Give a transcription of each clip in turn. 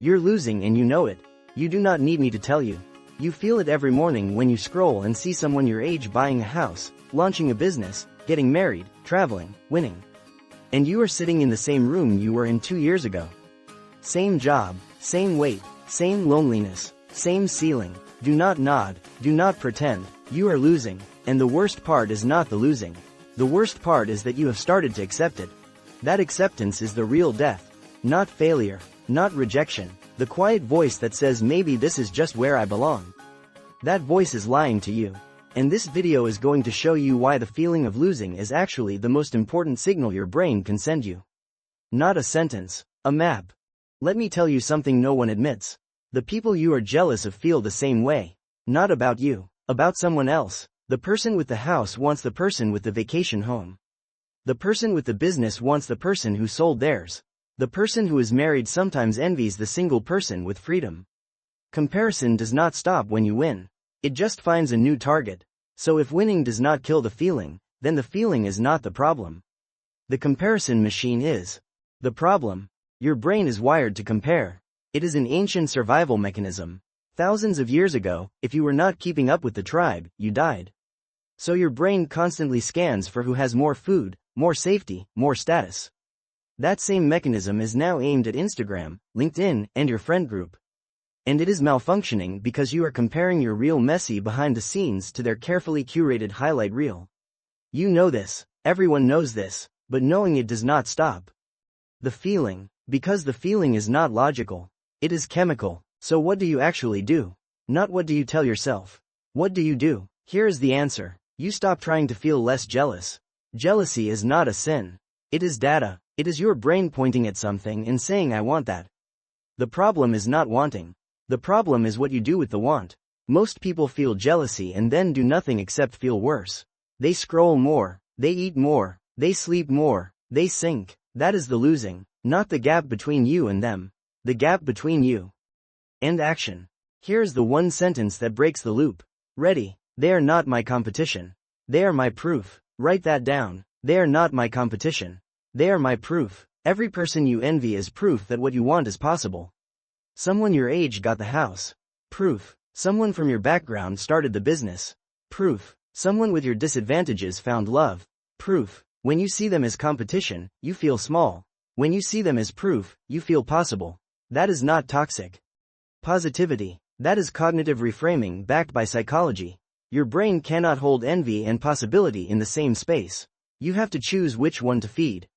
You're losing and you know it. You do not need me to tell you. You feel it every morning when you scroll and see someone your age buying a house, launching a business, getting married, traveling, winning. And you are sitting in the same room you were in 2 years ago. Same job, same weight, same loneliness, same ceiling. Do not nod, do not pretend. You are losing, and the worst part is not the losing. The worst part is that you have started to accept it. That acceptance is the real death. Not failure, not rejection. The quiet voice that says maybe this is just where I belong. That voice is lying to you. And this video is going to show you why the feeling of losing is actually the most important signal your brain can send you. Not a sentence, a map. Let me tell you something no one admits. The people you are jealous of feel the same way. Not about you, about someone else. The person with the house wants the person with the vacation home. The person with the business wants the person who sold theirs. The person who is married sometimes envies the single person with freedom. Comparison does not stop when you win. It just finds a new target. So if winning does not kill the feeling, then the feeling is not the problem. The comparison machine is the problem. Your brain is wired to compare. It is an ancient survival mechanism. Thousands of years ago, if you were not keeping up with the tribe, you died. So your brain constantly scans for who has more food, more safety, more status. That same mechanism is now aimed at Instagram, LinkedIn, and your friend group. And it is malfunctioning because you are comparing your real messy behind the scenes to their carefully curated highlight reel. You know this, everyone knows this, but knowing it does not stop. The feeling, because the feeling is not logical, it is chemical. So what do you actually do? Not what do you tell yourself. What do you do? Here is the answer. You stop trying to feel less jealous. Jealousy is not a sin. It is data. It is your brain pointing at something and saying I want that. The problem is not wanting. The problem is what you do with the want. Most people feel jealousy and then do nothing except feel worse. They scroll more, they eat more, they sleep more, they sink. That is the losing, not the gap between you and them. The gap between you and action. Here's the one sentence that breaks the loop. Ready? They are not my competition. They are my proof. Write that down. They are not my competition. They are my proof. Every person you envy is proof that what you want is possible. Someone your age got the house. Proof. Someone from your background started the business. Proof. Someone with your disadvantages found love. Proof. When you see them as competition, you feel small. When you see them as proof, you feel possible. That is not toxic positivity. That is cognitive reframing backed by psychology. Your brain cannot hold envy and possibility in the same space. You have to choose which one to feed.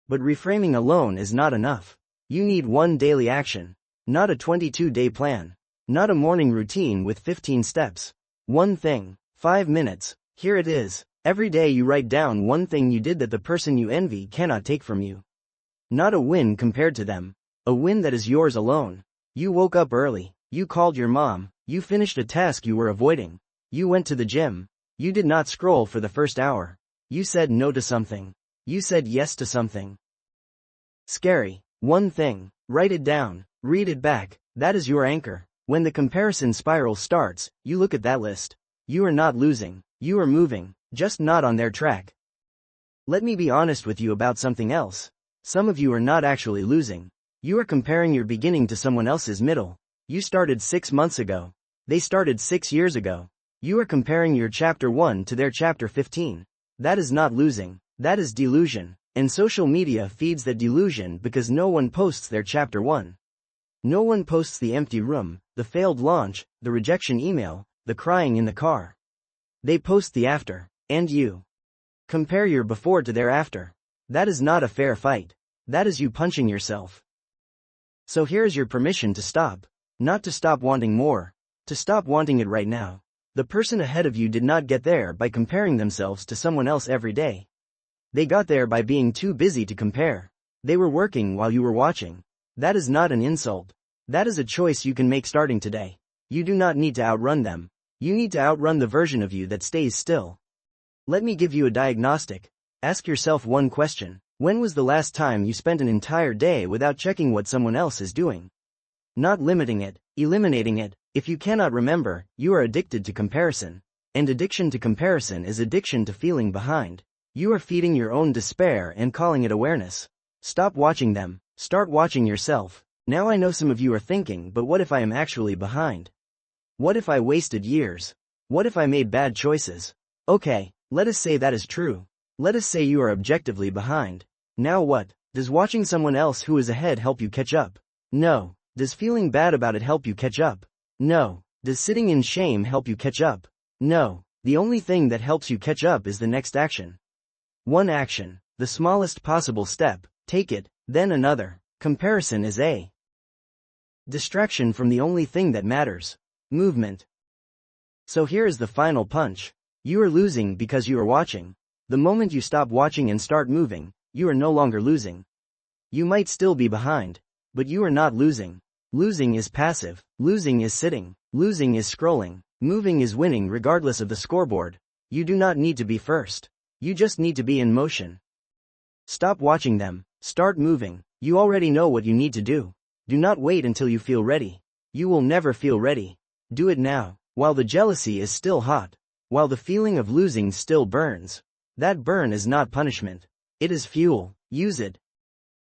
But reframing alone is not enough. You need one daily action. Not a 22-day plan. Not a morning routine with 15 steps. One thing. 5 minutes. Here it is. Every day you write down one thing you did that the person you envy cannot take from you. Not a win compared to them. A win that is yours alone. You woke up early. You called your mom. You finished a task you were avoiding. You went to the gym. You did not scroll for the first hour. You said no to something. You said yes to something. Scary. One thing. Write it down. Read it back. That is your anchor. When the comparison spiral starts, you look at that list. You are not losing. You are moving, just not on their track. Let me be honest with you about something else. Some of you are not actually losing. You are comparing your beginning to someone else's middle. You started 6 months ago. They started 6 years ago. You are comparing your chapter 1 to their chapter 15. That is not losing. That is delusion. And social media feeds that delusion because no one posts their chapter 1. No one posts the empty room, the failed launch, the rejection email, the crying in the car. They post the after. And you compare your before to their after. That is not a fair fight. That is you punching yourself. So here's your permission to stop. Not to stop wanting more. To stop wanting it right now. The person ahead of you did not get there by comparing themselves to someone else every day. They got there by being too busy to compare. They were working while you were watching. That is not an insult. That is a choice you can make starting today. You do not need to outrun them. You need to outrun the version of you that stays still. Let me give you a diagnostic. Ask yourself one question. When was the last time you spent an entire day without checking what someone else is doing? Not limiting it, eliminating it. If you cannot remember, you are addicted to comparison. And addiction to comparison is addiction to feeling behind. You are feeding your own despair and calling it awareness. Stop watching them. Start watching yourself. Now I know some of you are thinking, but what if I am actually behind? What if I wasted years? What if I made bad choices? Okay, let us say that is true. Let us say you are objectively behind. Now what? Does watching someone else who is ahead help you catch up? No. Does feeling bad about it help you catch up? No. Does sitting in shame help you catch up? No. The only thing that helps you catch up is the next action. One action, the smallest possible step, take it, then another. Comparison is a distraction from the only thing that matters, movement. So here is the final punch. You are losing because you are watching. The moment you stop watching and start moving, you are no longer losing. You might still be behind, but you are not losing. Losing is passive, losing is sitting, losing is scrolling, moving is winning regardless of the scoreboard. You do not need to be first. You just need to be in motion. Stop watching them, start moving. You already know what you need to do. Do not wait until you feel ready. You will never feel ready. Do it now, while the jealousy is still hot, while the feeling of losing still burns. That burn is not punishment. It is fuel. Use it.